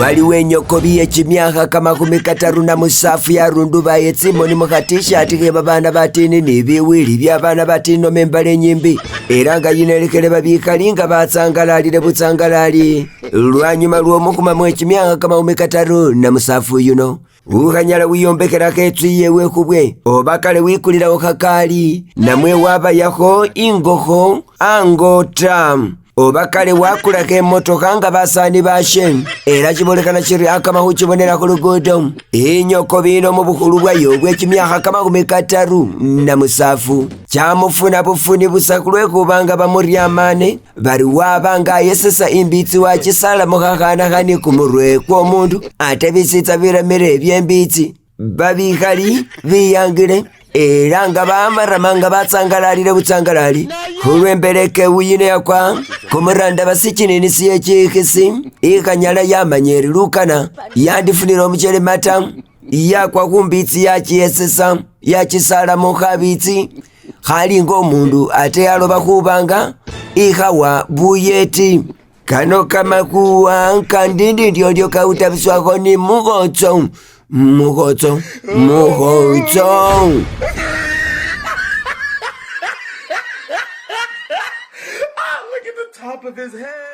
waliwo enyokobi y'ekimyaka kamakumi kataru na musafu yarundubaye tsimoni mukhatishati ke babana batini ni biwili byabana batino membala enyimbi era nga yinelekele babikali nga batsangalalile butsangalali lwanyuma lw'omukumamu ekimyaka kamakumi kataru na musafu yuno ukhanyala wiyombekelako etsu yewe khubwe oba kale wikulilawo khakali namwe wabayakho ingokho angota oba kale wakulako emmotoka nga basani bashe era kibolekana kiri akamahu kibonera ku luguudo inyoko bino mu bukhulu bwayo obw'ekimyaka kamakumi kataru na musafu kyamufuna bufuni busaku lwekubanga bamuryamane bari wabanga ayesesa imbitsi wakisala mukhakhanakani ku murwe kw'omundu ate bisitsa biremere eby'embitsi babikhali biyangile era nga bamarama nga batsangalalile butsangalali khulwembeleke wuyine yakwa kumuranda basikinini siye chikhisi ikhanyala yamanyeri lukana yandifunile omuchele mata yakwa kumbitsi yachiyesesa yachisala mukhabitsi khalinga omundu ate yaloba khubanga ikhawa buyeti kano kamakuwa kandindi ndyolyo kautabiswakho ni mukhotso mukhotso. Look at the top of his head.